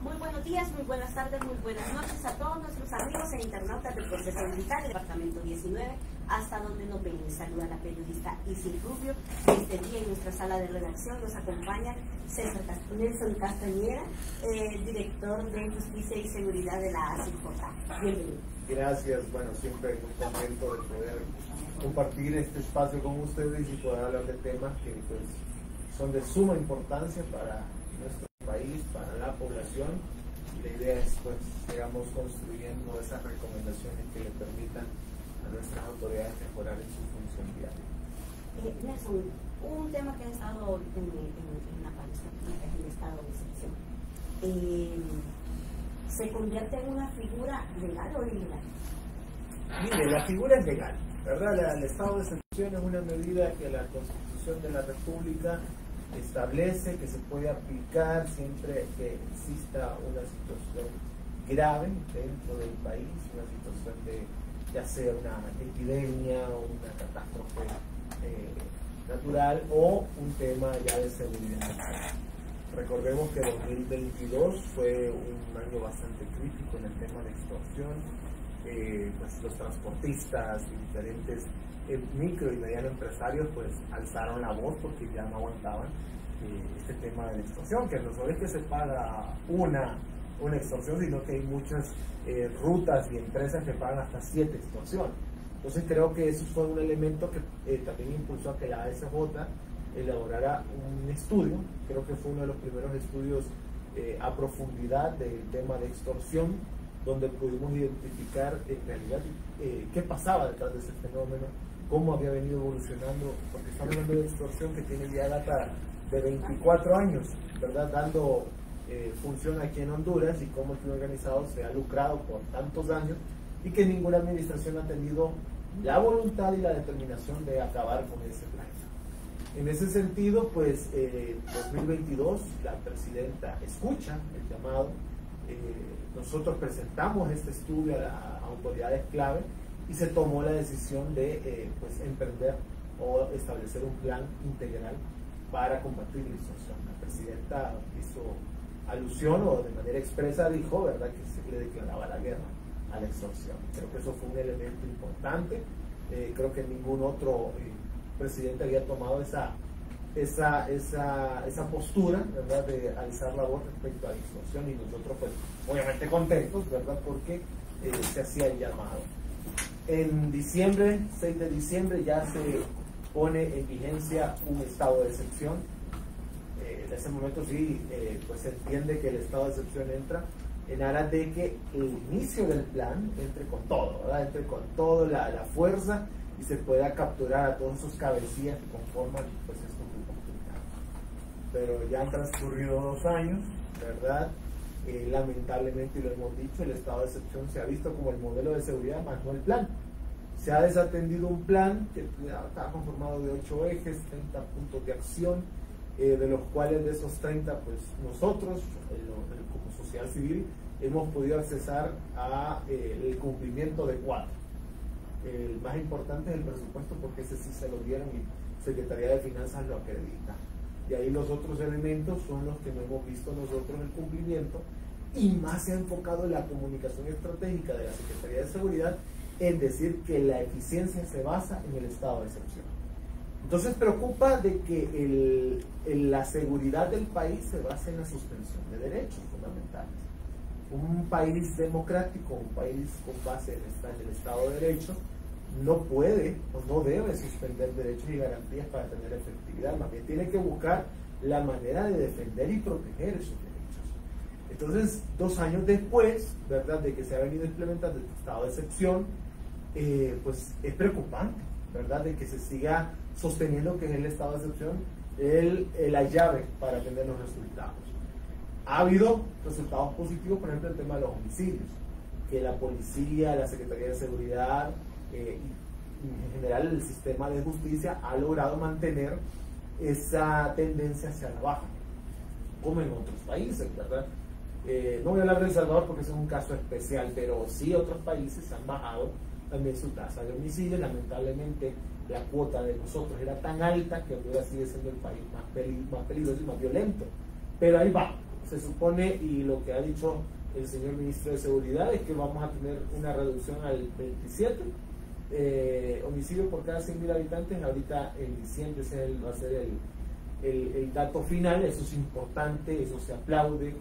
Muy buenos días, muy buenas tardes, muy buenas noches a todos nuestros amigos e internautas del Proceso Militar, del Departamento 19, hasta donde nos ven. Les saluda la periodista Isis Rubio. Este día en nuestra sala de redacción nos acompaña Nelson Castañeda, director de Justicia y Seguridad de la ACJ. Bienvenido. Gracias, bueno, siempre muy contento de poder compartir este espacio con ustedes y poder hablar de temas que pues, son de suma importancia para nuestro país, para la población, y la idea es pues sigamos construyendo esas recomendaciones que le permitan a nuestras autoridades mejorar en su función diaria. Nelson, un tema que ha estado en la palestra pública es el estado de excepción. ¿Se convierte en una figura legal o ilegal? Mire, la figura es legal, ¿verdad? El estado de excepción es una medida que la Constitución de la República establece que se puede aplicar siempre que exista una situación grave dentro del país, una situación de ya sea una epidemia o una catástrofe natural o un tema ya de seguridad. Recordemos que 2022 fue un año bastante crítico en el tema de extorsión. Pues los transportistas y diferentes micro y mediano empresarios pues alzaron la voz porque ya no aguantaban este tema de la extorsión, que no solo es que se paga una extorsión, sino que hay muchas rutas y empresas que pagan hasta 7 extorsiones. Entonces creo que eso fue un elemento que también impulsó a que la ASJ elaborara un estudio. Creo que fue uno de los primeros estudios a profundidad del tema de extorsión, donde pudimos identificar en realidad qué pasaba detrás de ese fenómeno, cómo había venido evolucionando, porque estamos hablando de extorsión que tiene ya data de 24 años, ¿verdad? Dando función aquí en Honduras, y cómo el crimen organizado se ha lucrado por tantos años y que ninguna administración ha tenido la voluntad y la determinación de acabar con ese plan. En ese sentido, pues, 2022, la presidenta escucha el llamado. Nosotros presentamos este estudio a las autoridades clave y se tomó la decisión de pues, emprender o establecer un plan integral para combatir la extorsión. La presidenta hizo alusión o de manera expresa dijo, ¿verdad?, que se le declaraba la guerra a la extorsión. Creo que eso fue un elemento importante. Creo que ningún otro presidente había tomado esa postura, ¿verdad?, de alzar la voz respecto a la extorsión, y nosotros pues obviamente contentos, ¿verdad?, porque se hacía el llamado. En diciembre, 6 de diciembre, ya se pone en vigencia un estado de excepción. En ese momento sí, pues se entiende que el estado de excepción entra en aras de que el inicio del plan entre con todo, ¿verdad?, entre con toda la fuerza y se pueda capturar a todos esos cabecillas que conforman pues esto muy complicado. Pero ya han transcurrido 2 años, ¿verdad? Lamentablemente, y lo hemos dicho, el estado de excepción se ha visto como el modelo de seguridad más no el plan. Se ha desatendido un plan que está conformado de 8 ejes, 30 puntos de acción, de los cuales de esos 30 pues nosotros como sociedad civil hemos podido accesar a el cumplimiento de 4. El más importante es el presupuesto, porque ese sí se lo dieron y Secretaría de Finanzas lo acredita. Y ahí los otros elementos son los que no hemos visto nosotros el cumplimiento, y más se ha enfocado en la comunicación estratégica de la Secretaría de Seguridad en decir que la eficiencia se basa en el estado de excepción. Entonces preocupa de que la seguridad del país se base en la suspensión de derechos fundamentales. Un país democrático, un país con base en el Estado de Derecho, no puede o no debe suspender derechos y garantías para tener efectividad. Más bien tiene que buscar la manera de defender y proteger esos derechos. Entonces, 2 años después, ¿verdad?, de que se ha venido implementando el estado de excepción, pues es preocupante, ¿verdad?, de que se siga sosteniendo que es el estado de excepción la llave para tener los resultados. Ha habido resultados positivos, por ejemplo, el tema de los homicidios, que la policía, la Secretaría de Seguridad y en general el sistema de justicia ha logrado mantener esa tendencia hacia la baja, como en otros países, ¿verdad? No voy a hablar de El Salvador porque es un caso especial, pero sí otros países han bajado también su tasa de homicidios. Lamentablemente la cuota de nosotros era tan alta que Honduras sigue siendo el país más peligroso y más violento, pero ahí va. se supone, y lo que ha dicho el señor ministro de Seguridad, es que vamos a tener una reducción al 27 homicidios por cada 100.000 habitantes. Ahorita en diciembre va a ser el dato final. Eso es importante, eso se aplaude.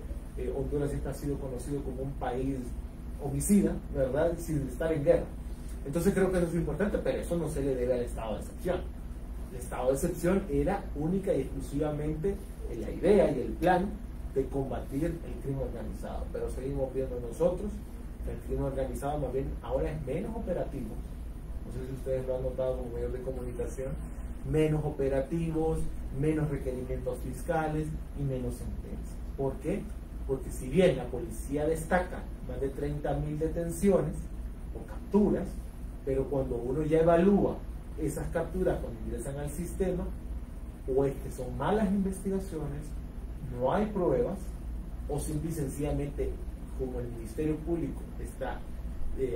Honduras siempre ha sido conocido como un país homicida, ¿verdad?, sin estar en guerra. Entonces creo que eso es importante, pero eso no se le debe al estado de excepción. El estado de excepción era única y exclusivamente la idea y el plan de combatir el crimen organizado, pero seguimos viendo nosotros que el crimen organizado más bien ahora es menos operativo. No sé si ustedes lo han notado como medios de comunicación, menos operativos, menos requerimientos fiscales y menos sentencias. ¿Por qué? Porque si bien la policía destaca más de 30.000 detenciones o capturas, pero cuando uno ya evalúa esas capturas cuando ingresan al sistema, o es que son malas investigaciones, no hay pruebas, o simple y sencillamente, como el Ministerio Público está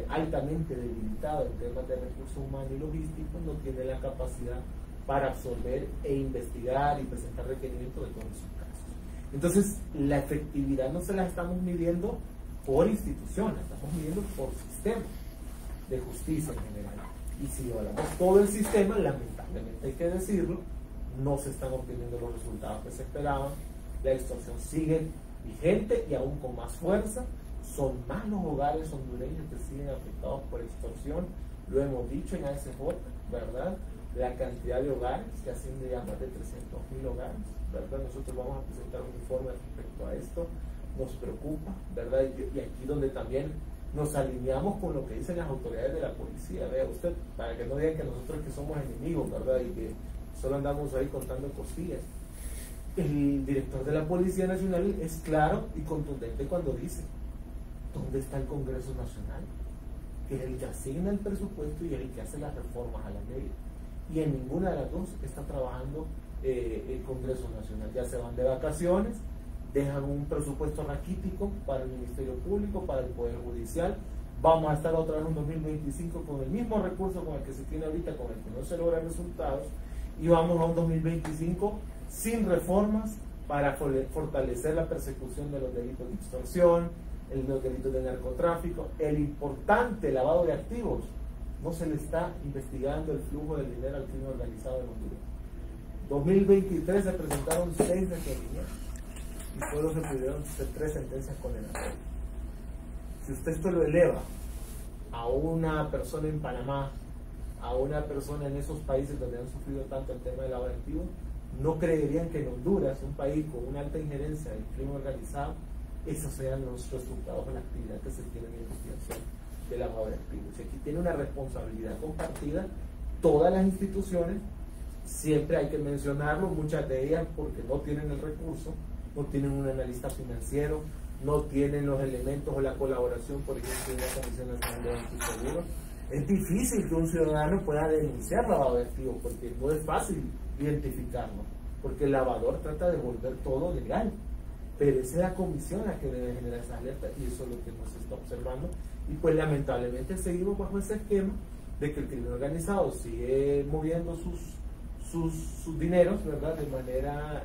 altamente debilitado en temas de recursos humanos y logísticos, no tiene la capacidad para absorber e investigar y presentar requerimientos de todos esos casos. Entonces, la efectividad no se la estamos midiendo por institución, la estamos midiendo por sistema de justicia en general. Y si hablamos todo el sistema, lamentablemente hay que decirlo, no se están obteniendo los resultados que se esperaban. La extorsión sigue vigente y aún con más fuerza. Son más los hogares hondureños que siguen afectados por extorsión. Lo hemos dicho en ASJ, ¿verdad? La cantidad de hogares que asciende a más de 300.000 hogares, ¿verdad? Nosotros vamos a presentar un informe respecto a esto. Nos preocupa, ¿verdad? Y aquí donde también nos alineamos con lo que dicen las autoridades de la policía. Vea usted, para que no digan que nosotros que somos enemigos, ¿verdad? Y que solo andamos ahí contando costillas. El director de la Policía Nacional es claro y contundente cuando dice: ¿dónde está el Congreso Nacional? Que es el que asigna el presupuesto y es el que hace las reformas a la ley. Y en ninguna de las dos está trabajando el Congreso Nacional. Ya se van de vacaciones, dejan un presupuesto raquítico para el Ministerio Público, para el Poder Judicial. Vamos a estar otra vez en 2025 con el mismo recurso con el que se tiene ahorita, con el que no se logran resultados, y vamos a un 2025 sin reformas para fortalecer la persecución de los delitos de extorsión, los delitos de narcotráfico, el importante lavado de activos. No se le está investigando el flujo del dinero al crimen organizado en Honduras. 2023 se presentaron 6 requerimientos y solo se pudieron hacer 3 sentencias condenatorias. Si usted esto lo eleva a una persona en Panamá, a una persona en esos países donde han sufrido tanto el tema del lavado de activos, no creerían que en Honduras, un país con una alta injerencia del crimen organizado, esos sean los resultados de la actividad que se tiene en investigación de lavado de activos. Y aquí tiene una responsabilidad compartida todas las instituciones. Siempre hay que mencionarlo, muchas de ellas porque no tienen el recurso, no tienen un analista financiero, no tienen los elementos o la colaboración, por ejemplo, de la Comisión Nacional de Bancos y Seguros. Es difícil que un ciudadano pueda denunciar lavado de activos porque no es fácil identificarlo, porque el lavador trata de volver todo legal, pero esa es la comisión la que debe generar esa alerta, y eso es lo que nos está observando. Y pues lamentablemente seguimos bajo ese esquema de que el crimen organizado sigue moviendo sus dineros, ¿verdad? De manera,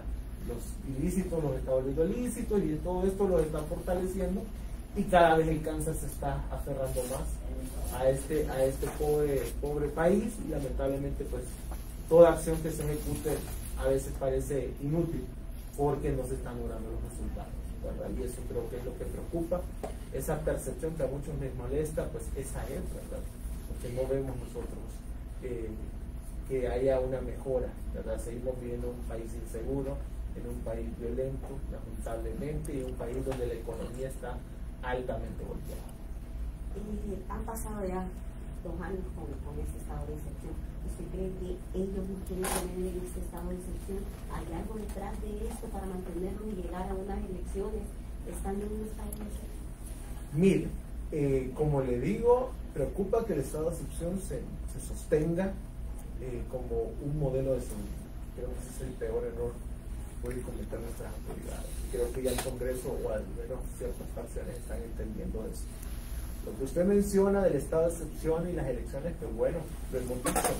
los ilícitos los está volviendo ilícitos, y todo esto lo está fortaleciendo, y cada vez el cáncer se está aferrando más a este pobre país, y lamentablemente pues toda acción que se ejecute a veces parece inútil porque no se están logrando los resultados, ¿verdad? Y eso creo que es lo que preocupa. Esa percepción que a muchos les molesta, pues esa es, ¿verdad? Porque no vemos nosotros que haya una mejora, ¿verdad? Seguimos viviendo en un país inseguro, en un país violento, lamentablemente, y un país donde la economía está altamente golpeada. Han pasado ya 2 años con este estado de excepción. ¿Usted cree que ellos no quieren tener en este estado de excepción? ¿Hay algo detrás de esto para mantenerlo y llegar a unas elecciones estando en un estado de excepción? Mire, como le digo, preocupa que el estado de excepción se sostenga como un modelo de seguridad. Creo que ese es el peor error que pueden cometer nuestras autoridades. Creo que ya el Congreso, o al menos ciertas facciones, están entendiendo eso. Lo que usted menciona del estado de excepción y las elecciones, que bueno, lo hemos visto.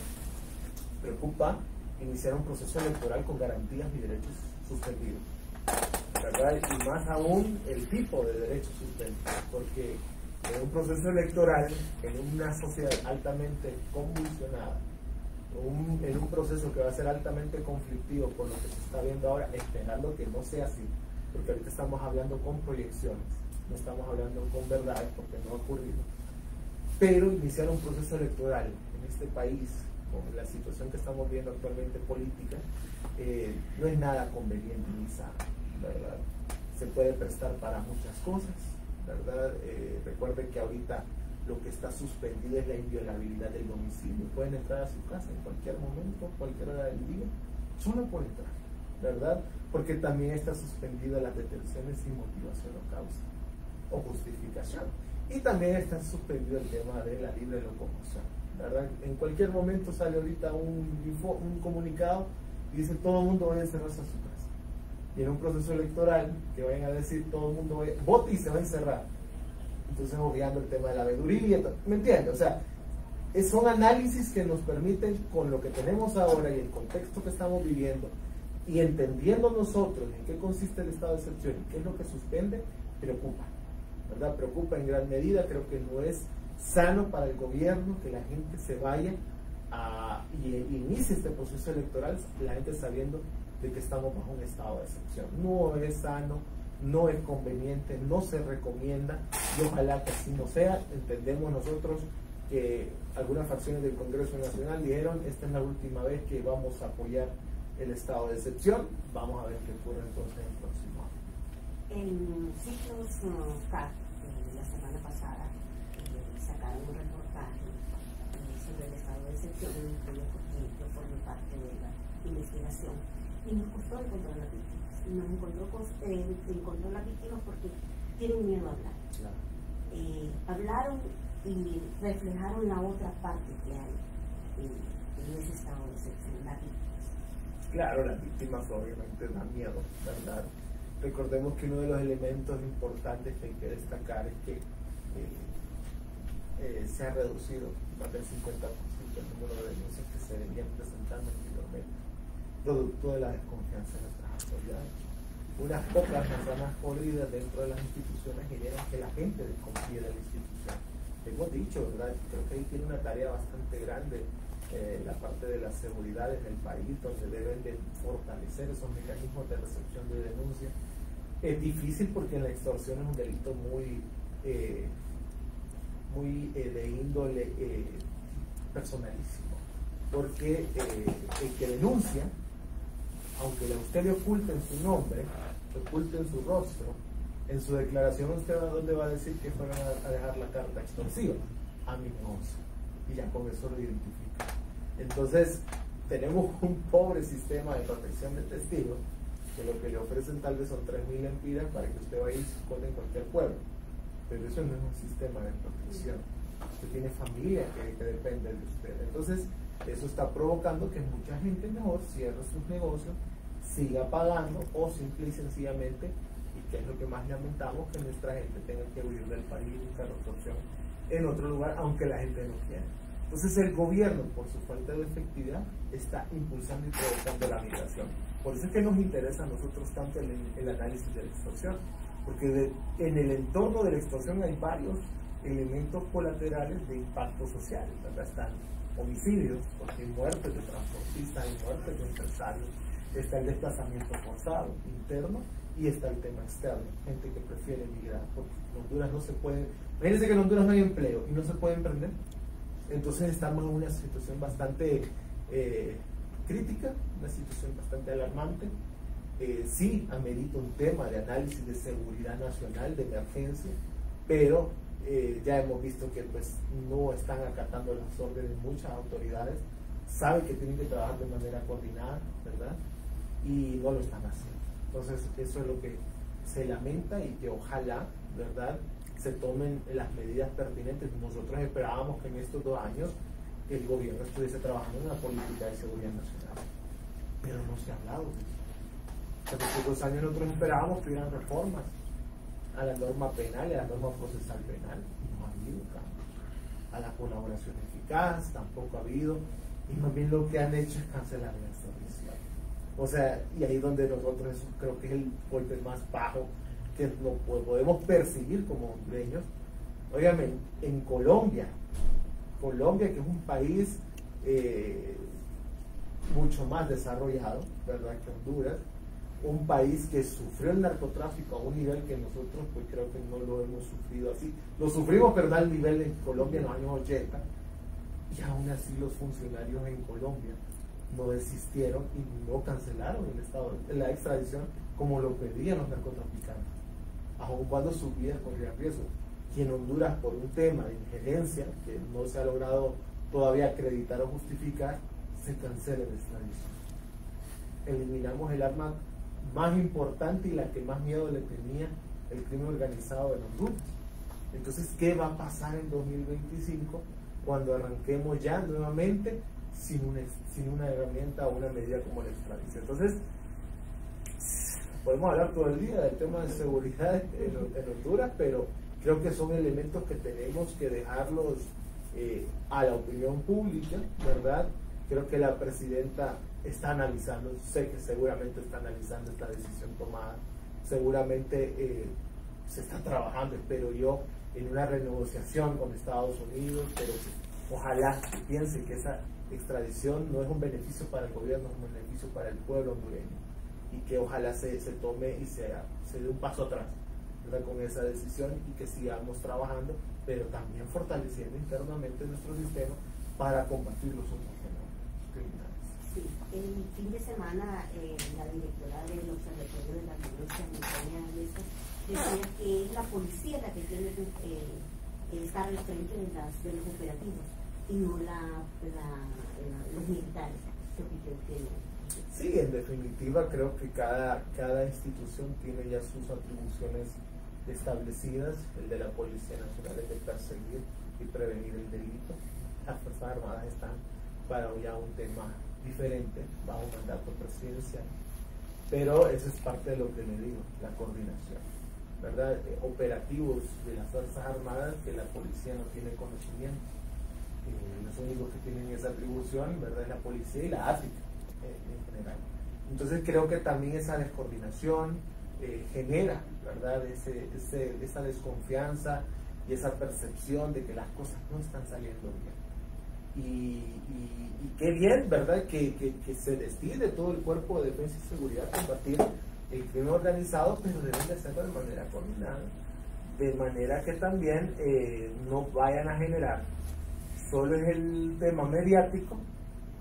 Preocupa iniciar un proceso electoral con garantías y derechos suspendidos. ¿verdad? Y más aún el tipo de derechos suspendidos, porque en un proceso electoral, en una sociedad altamente convulsionada, en un proceso que va a ser altamente conflictivo por lo que se está viendo ahora, esperando que no sea así, porque ahorita estamos hablando con proyecciones, no estamos hablando con verdades porque no ha ocurrido, pero iniciar un proceso electoral en este país, con la situación que estamos viendo actualmente política, no es nada conveniente ni sano, ¿verdad? Se puede prestar para muchas cosas, ¿verdad? Recuerden que ahorita lo que está suspendido es la inviolabilidad del domicilio. Pueden entrar a su casa en cualquier momento, cualquier hora del día, solo por entrar, ¿verdad? Porque también está suspendida las detenciones sin motivación o causa o justificación. Y también está suspendido el tema de la libre locomoción, ¿verdad? En cualquier momento sale ahorita un comunicado y dice todo el mundo vaya a encerrarse a su casa. Y en un proceso electoral que vayan a decir todo el mundo vote y se va a encerrar. Entonces obviando el tema de la veeduría, ¿me entiendes? O sea, son análisis que nos permiten, con lo que tenemos ahora y el contexto que estamos viviendo, y entendiendo nosotros en qué consiste el estado de excepción y qué es lo que suspende, preocupa, ¿verdad? Preocupa en gran medida. Creo que no es sano para el gobierno que la gente se vaya y inicie este proceso electoral, la gente sabiendo de que estamos bajo un estado de excepción. No es sano, no es conveniente, no se recomienda, y ojalá que así no sea. Entendemos nosotros que algunas facciones del Congreso Nacional dijeron: esta es la última vez que vamos a apoyar el estado de excepción. Vamos a ver qué ocurre entonces en el próximo año. En Ciclos CAT, la semana pasada, sacaron un reportaje sobre el estado de excepción, incluido porque yo formé parte de la investigación, y nos costó encontrar las víctimas. Y nos encontró las víctimas porque tienen miedo a hablar. Claro. Hablaron y reflejaron la otra parte que hay en ese estado de excepción, las víctimas. Claro, las víctimas obviamente dan miedo, ¿verdad? Recordemos que uno de los elementos importantes que hay que destacar es que se ha reducido más del 50% el número de denuncias que se venían presentando anteriormente, producto de la desconfianza de nuestras autoridades. Unas pocas manzanas podridas dentro de las instituciones generan que la gente desconfíe de la institución. Hemos dicho, ¿verdad? Creo que ahí tiene una tarea bastante grande la parte de la seguridad en el país, donde deben de fortalecer esos mecanismos de recepción de denuncia. Es difícil porque la extorsión es un delito muy de índole personalísimo, porque el que denuncia, aunque usted le oculte en su nombre, le oculte en su rostro, en su declaración usted ¿dónde va a decir que fueron a dejar la carta extorsiva? A mi negocio, y ya con eso lo identifica. Entonces tenemos un pobre sistema de protección de testigos, que lo que le ofrecen tal vez son 3.000 lempiras para que usted vaya y se esconda en cualquier pueblo, pero eso no es un sistema de protección. Usted tiene familia que depende de usted. Entonces eso está provocando que mucha gente mejor cierre sus negocios, siga pagando, o simple y sencillamente, y que es lo que más lamentamos, que nuestra gente tenga que huir del país y buscar otra opción en otro lugar, aunque la gente no quiera. Entonces el gobierno, por su falta de efectividad, está impulsando y provocando la migración. Por eso es que nos interesa a nosotros tanto el análisis de la extorsión, porque en el entorno de la extorsión hay varios elementos colaterales de impacto social, ¿verdad? Están homicidios, porque hay muertes de transportistas, hay muertes de empresarios, está el desplazamiento forzado interno y está el tema externo, gente que prefiere emigrar, porque en Honduras no se puede, imagínense que en Honduras no hay empleo y no se puede emprender. Entonces estamos en una situación bastante crítica, una situación bastante alarmante. Sí amerita un tema de análisis de seguridad nacional, de emergencia, pero ya hemos visto que pues no están acatando las órdenes muchas autoridades, saben que tienen que trabajar de manera coordinada, ¿verdad? Y no lo están haciendo. Entonces eso es lo que se lamenta, y que ojalá, ¿verdad?, se tomen las medidas pertinentes. Nosotros esperábamos que en estos 2 años el gobierno estuviese trabajando en una política de seguridad nacional, pero no se ha hablado de eso. En estos 2 años nosotros esperábamos que hubieran reformas a la norma penal y a la norma procesal penal, y no ha habido cambios. A la colaboración eficaz tampoco ha habido, y más bien lo que han hecho es cancelar la extradición. O sea, y ahí donde nosotros creo que es el golpe más bajo que lo podemos percibir como hondureños. Óigame, en Colombia, que es un país mucho más desarrollado, ¿verdad?, que Honduras, un país que sufrió el narcotráfico a un nivel que nosotros pues creo que no lo hemos sufrido así. Lo sufrimos, ¿verdad?, al nivel en Colombia en los años 80, y aún así los funcionarios en Colombia no desistieron y no cancelaron la extradición como lo pedían los narcotraficantes, aun cuando su vida corría riesgo. Y en Honduras, por un tema de injerencia que no se ha logrado todavía acreditar o justificar, se cancela la extradición. Eliminamos el arma más importante y la que más miedo le tenía el crimen organizado en Honduras. Entonces, ¿qué va a pasar en 2025 cuando arranquemos ya nuevamente sin una herramienta o una medida como la extradición? Entonces, podemos hablar todo el día del tema de seguridad en Honduras, pero creo que son elementos que tenemos que dejarlos a la opinión pública, ¿verdad? Creo que la presidenta está analizando, sé que seguramente está analizando esta decisión tomada, seguramente se está trabajando, espero yo, en una renegociación con Estados Unidos, pero ojalá piense que esa extradición no es un beneficio para el gobierno, es un beneficio para el pueblo hondureño, y que ojalá se tome y se dé un paso atrás, ¿verdad?, con esa decisión, y que sigamos trabajando, pero también fortaleciendo internamente nuestro sistema para combatir los otros fenómenos criminales. Sí, el fin de semana la directora del Observatorio de la Violencia, Antonia Mesa, decía que es la policía la que tiene que estar al frente de los operativos y no los militares. ¿Qué opinión tiene? Sí, en definitiva creo que cada institución tiene ya sus atribuciones establecidas. El de la Policía Nacional es de perseguir y prevenir el delito. Las Fuerzas Armadas están para ya un tema diferente, bajo mandato presidencial, pero eso es parte de lo que le digo, la coordinación, ¿verdad? Operativos de las Fuerzas Armadas que la policía no tiene conocimiento, los únicos que tienen esa atribución, ¿verdad?, es la policía y la ATIC en general. Entonces creo que también esa descoordinación genera, ¿verdad?, esa desconfianza y esa percepción de que las cosas no están saliendo bien. Y qué bien, ¿verdad?, que se destine todo el cuerpo de defensa y seguridad a combatir el crimen organizado, pero deben de hacerlo de manera coordinada, de manera que también no vayan a generar solo es el tema mediático,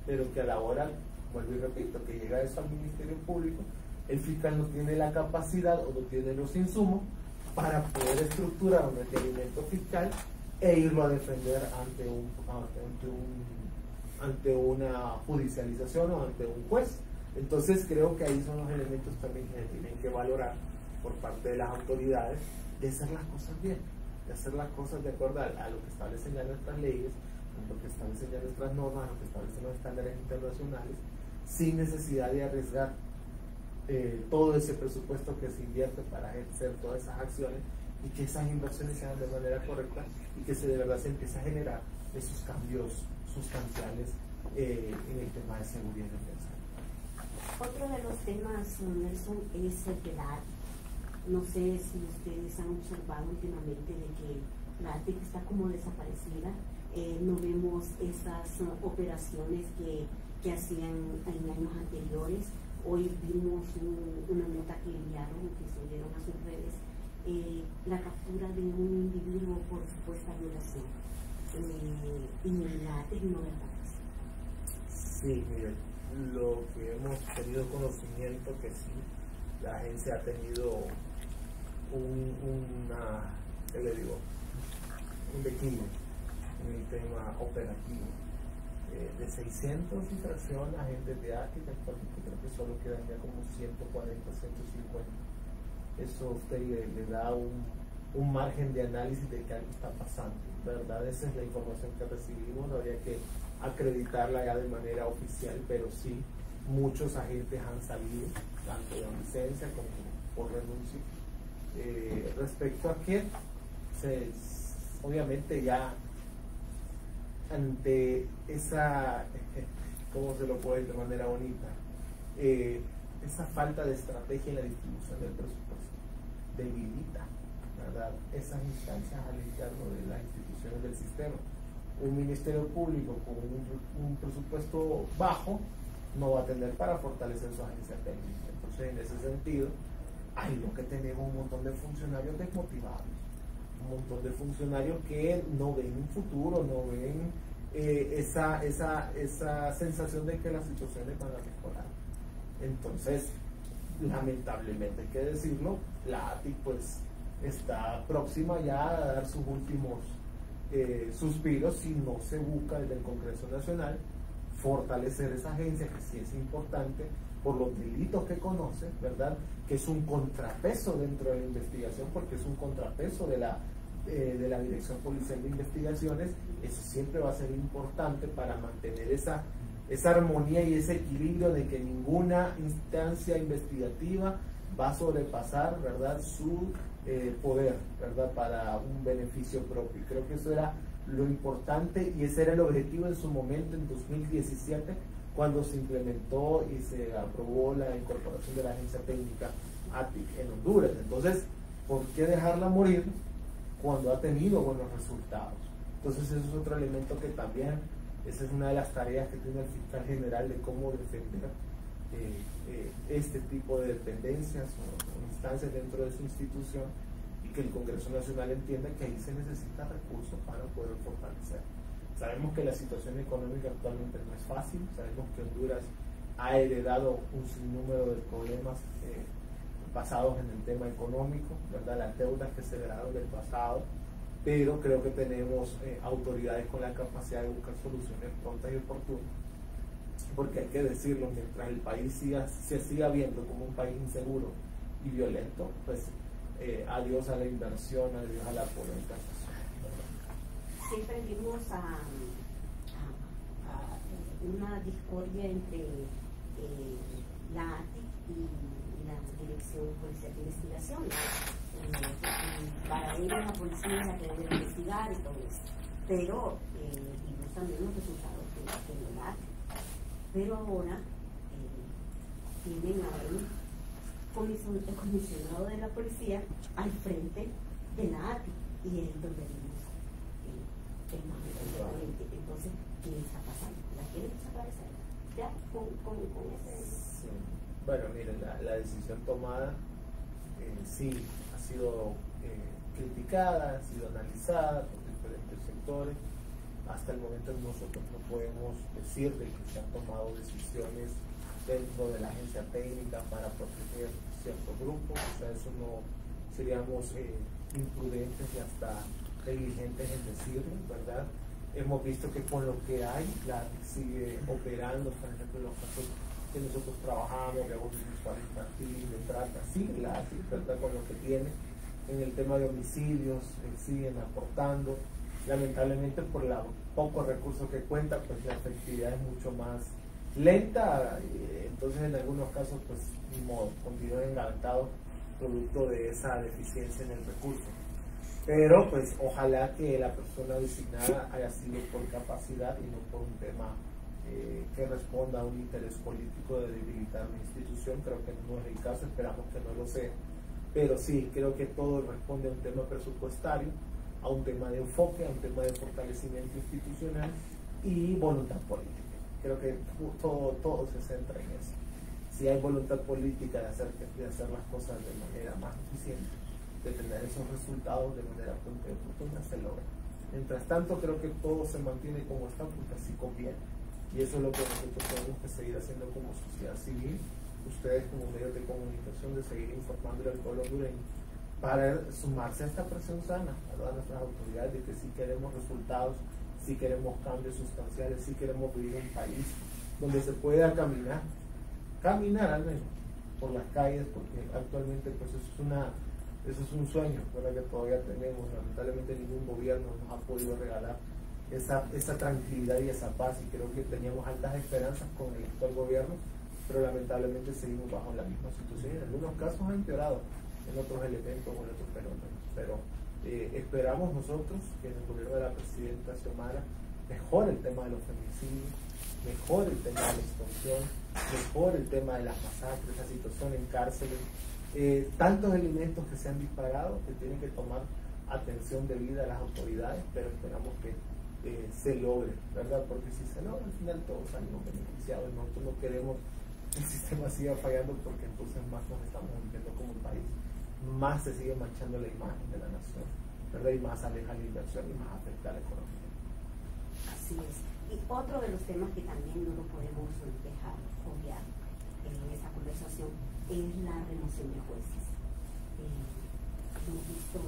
pero que a la hora, vuelvo y repito, que llega eso al Ministerio Público, el fiscal no tiene la capacidad o no tiene los insumos para poder estructurar un requerimiento fiscal e irlo a defender ante una judicialización o ante un juez. Entonces creo que ahí son los elementos también que se tienen que valorar por parte de las autoridades, de hacer las cosas bien, de hacer las cosas de acuerdo a lo que establecen ya nuestras leyes, a lo que establecen ya nuestras normas, a lo que establecen los estándares internacionales, sin necesidad de arriesgar todo ese presupuesto que se invierte para hacer todas esas acciones, y que esas inversiones sean de manera correcta y que de verdad se empiece a generar esos cambios sustanciales en el tema de seguridad y defensa. Otro de los temas, Nelson, es el de la ATIC. No sé si ustedes han observado últimamente de que la ATIC está como desaparecida. No vemos esas operaciones que hacían en años anteriores. Hoy vimos una nota que enviaron, que subieron a sus redes, la captura de un individuo por supuesta violación. Y la ATIC no desaparece. Sí, mire, lo que hemos tenido conocimiento que sí, la agencia ha tenido un declive en el tema operativo. De 600 infracciones agentes de ATIC, actualmente creo que solo quedan ya como 140, 150. Eso a usted le da un margen de análisis de que algo está pasando, ¿verdad? Esa es la información que recibimos, habría que acreditarla ya de manera oficial, pero sí, muchos agentes han salido, tanto de licencia como por renuncia. Respecto a que obviamente ya ante esa, ¿cómo se lo puede decir de manera bonita? esa falta de estrategia en la distribución del presupuesto debilita, ¿verdad?, esas instancias al interno de las instituciones del sistema. Un ministerio público con un presupuesto bajo no va a tener para fortalecer su agencia técnica. Entonces, en ese sentido, hay lo que tenemos un montón de funcionarios desmotivados, un montón de funcionarios que no ven un futuro, no ven esa sensación de que las situaciones van a mejorar. Entonces, lamentablemente hay que decirlo, la ATIC pues está próxima ya a dar sus últimos suspiros si no se busca desde el Congreso Nacional fortalecer esa agencia, que sí es importante por los delitos que conoce, ¿verdad?, que es un contrapeso dentro de la investigación, porque es un contrapeso de la Dirección Policial de Investigaciones. Eso siempre va a ser importante para mantener esa armonía y ese equilibrio de que ninguna instancia investigativa va a sobrepasar, ¿verdad?, su poder, ¿verdad?, para un beneficio propio. Creo que eso era lo importante y ese era el objetivo en su momento en 2017, cuando se implementó y se aprobó la incorporación de la agencia técnica ATIC en Honduras. Entonces, ¿por qué dejarla morir cuando ha tenido buenos resultados? Entonces, eso es otro elemento que también, esa es una de las tareas que tiene el fiscal general, de cómo defender este tipo de dependencias o instancias dentro de su institución, y que el Congreso Nacional entienda que ahí se necesita recursos para poder fortalecer. Sabemos que la situación económica actualmente no es fácil, sabemos que Honduras ha heredado un sinnúmero de problemas basados en el tema económico, ¿verdad?, las deudas que se heredaron del pasado, pero creo que tenemos autoridades con la capacidad de buscar soluciones prontas y oportunas, porque hay que decirlo, mientras el país se siga viendo como un país inseguro y violento, pues adiós a la inversión, adiós a la política. Siempre vimos a una discordia entre la ATIC y la Dirección Policial de Investigación. Para ellos la policía es la que debe investigar y todo eso, pero vimos también los resultados de la ATIC. Pero ahora tienen a el comisionado de la policía al frente de la ATIC, y es donde vimos entonces, ¿qué está pasando? ¿La quieren desaparecer? ¿Ya? ¿Con ese? Sí. Bueno, miren, la decisión tomada sí ha sido criticada, ha sido analizada por diferentes sectores. Hasta el momento nosotros no podemos decir de que se han tomado decisiones dentro de la agencia técnica para proteger ciertos grupos. O sea, eso no seríamos imprudentes y hasta negligentes en decirlo, ¿verdad? Hemos visto que con lo que hay, la sigue operando, por ejemplo, en los casos que nosotros trabajamos, de abuso sexual infantil, de trata, sigue la ATIC, ¿verdad?, con lo que tiene. En el tema de homicidios, siguen aportando. Lamentablemente, por los pocos recursos que cuenta, pues la efectividad es mucho más lenta, entonces en algunos casos, pues, ni modo, continúan engavettados producto de esa deficiencia en el recurso. Pero pues ojalá que la persona designada haya sido por capacidad y no por un tema que responda a un interés político de debilitar una institución. Creo que no es el caso, esperamos que no lo sea, pero sí, creo que todo responde a un tema presupuestario, a un tema de enfoque, a un tema de fortalecimiento institucional y voluntad política. Creo que todo se centra en eso. Si hay voluntad política de hacer las cosas de manera más eficiente, de tener esos resultados de manera pronta y oportuna, se logra. Mientras tanto, creo que todo se mantiene como está porque así conviene. Y eso es lo que nosotros tenemos que seguir haciendo como sociedad civil, ustedes como medios de comunicación, de seguir informando al pueblo hondureño para sumarse a esta presión sana, ¿verdad?, a nuestras autoridades, de que sí queremos resultados, sí queremos cambios sustanciales, sí queremos vivir en un país donde se pueda caminar al menos por las calles, porque actualmente pues eso es un sueño, ¿verdad?, que todavía tenemos. Lamentablemente ningún gobierno nos ha podido regalar esa tranquilidad y esa paz, y creo que teníamos altas esperanzas con el actual gobierno, pero lamentablemente seguimos bajo la misma situación. En algunos casos ha empeorado, en otros elementos o en otros fenómenos, pero esperamos nosotros que en el gobierno de la presidenta Xiomara mejore el tema de los feminicidios, mejore el tema de la extorsión, mejore el tema de las masacres, la situación en cárceles, tantos elementos que se han disparado que tienen que tomar atención debida a las autoridades, pero esperamos que se logre, ¿verdad? Porque si se logra, al final todos salimos beneficiados. Nosotros no queremos que el sistema siga fallando, porque entonces más nos estamos hundiendo como un país, más se sigue manchando la imagen de la nación, ¿verdad? Y más aleja la inversión y más afecta a la economía. Así es. Y otro de los temas que también no lo podemos dejar obviar en esta conversación es la remoción de jueces. Hemos visto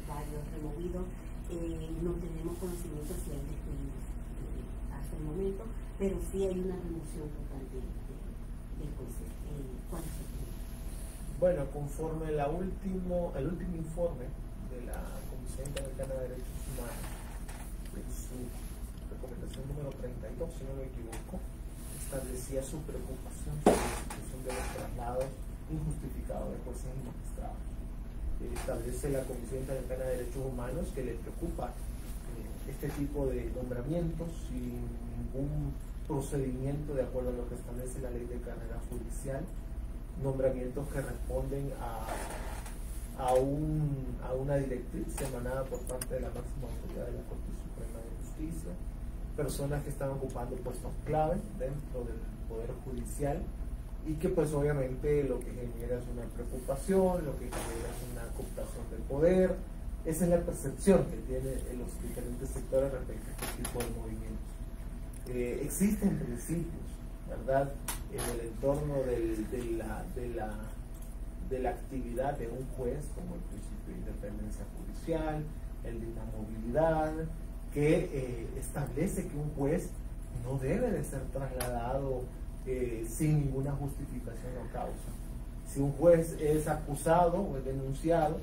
varios removidos. No tenemos conocimiento si hay despidos hasta el momento, pero sí hay una remoción total de jueces. ¿Cuál es el tema? Bueno, conforme el último informe de la Comisión Interamericana de Derechos Humanos, en su recomendación número 32, si no me equivoco, establecía su preocupación sobre la situación de los traslados injustificados de jueces y magistrados. Establece la Comisión Interamericana de Derechos Humanos que le preocupa este tipo de nombramientos sin ningún procedimiento de acuerdo a lo que establece la ley de carrera judicial, nombramientos que responden a una directriz emanada por parte de la máxima autoridad de la Corte Suprema de Justicia, personas que están ocupando puestos clave dentro del Poder Judicial, y que pues obviamente lo que genera es una preocupación, lo que genera es una cooptación del poder. Esa es la percepción que tienen los diferentes sectores respecto a este tipo de movimientos. Existen principios, ¿verdad?, en el entorno de la actividad de un juez, como el principio de independencia judicial, el de inamovilidad, que establece que un juez no debe de ser trasladado sin ninguna justificación o causa. Si un juez es acusado o es denunciado,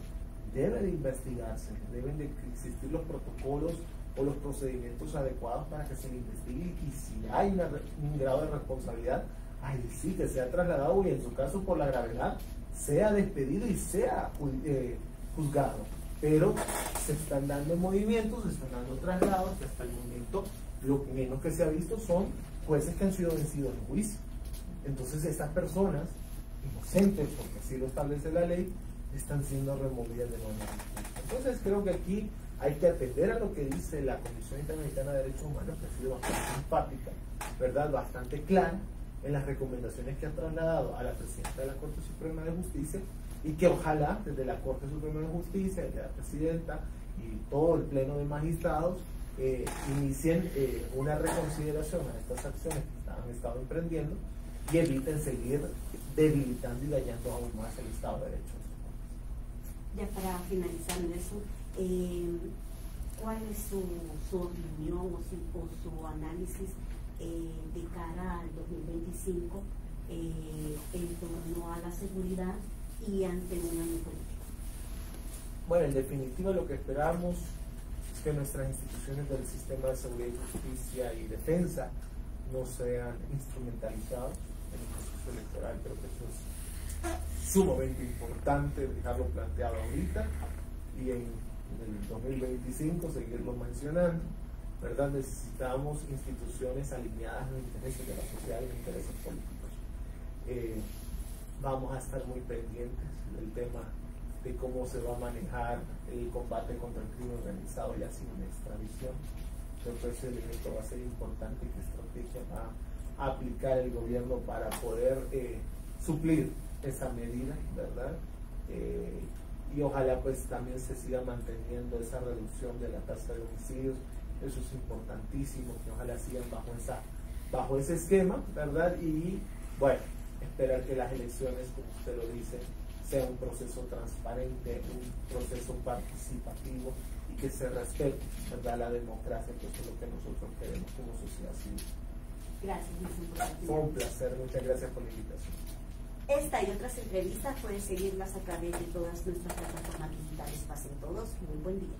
debe de investigarse, deben de existir los protocolos o los procedimientos adecuados para que se le investigue, y si hay un grado de responsabilidad, ahí sí que sea trasladado, y en su caso por la gravedad sea despedido y sea juzgado. Pero se están dando movimientos, se están dando traslados, que hasta el momento lo menos que se ha visto son jueces que han sido vencidos en juicio. Entonces estas personas inocentes, porque así lo establece la ley, están siendo removidas de manera injusta. Entonces creo que aquí hay que atender a lo que dice la Comisión Interamericana de Derechos Humanos, que ha sido bastante enfática, ¿verdad?, bastante clara en las recomendaciones que ha trasladado a la Presidenta de la Corte Suprema de Justicia, y que ojalá desde la Corte Suprema de Justicia, desde la Presidenta y todo el Pleno de Magistrados inicien una reconsideración a estas acciones que han estado emprendiendo y eviten seguir debilitando y dañando aún más el Estado de Derecho. Ya para finalizar, Nelson, ¿cuál es su opinión o su análisis de cara al 2025 en torno a la seguridad y ante un año político? Bueno, en definitiva lo que esperamos es que nuestras instituciones del sistema de seguridad y justicia y defensa no sean instrumentalizados en el proceso electoral. Creo que eso es sumamente importante dejarlo planteado ahorita, y en el 2025 seguirlo mencionando, ¿verdad? Necesitamos instituciones alineadas a los intereses de la sociedad y los intereses políticos. Vamos a estar muy pendientes del tema de cómo se va a manejar el combate contra el crimen organizado ya sin una extradición. Creo que ese elemento va a ser importante. ¿Qué estrategia va a aplicar el gobierno para poder suplir esa medida, ¿verdad? Y ojalá pues también se siga manteniendo esa reducción de la tasa de homicidios. Eso es importantísimo, que ojalá sigan bajo ese esquema, ¿verdad? Y bueno, esperar que las elecciones, como usted lo dice, sea un proceso transparente, un proceso participativo, y que se respete, ¿verdad?, la democracia, que es lo que nosotros queremos como sociedad civil. Gracias, Nelson. Fue un placer, muchas gracias por la invitación. Esta y otras entrevistas pueden seguirlas a través de todas nuestras plataformas digitales. Pasen todos, muy buen día.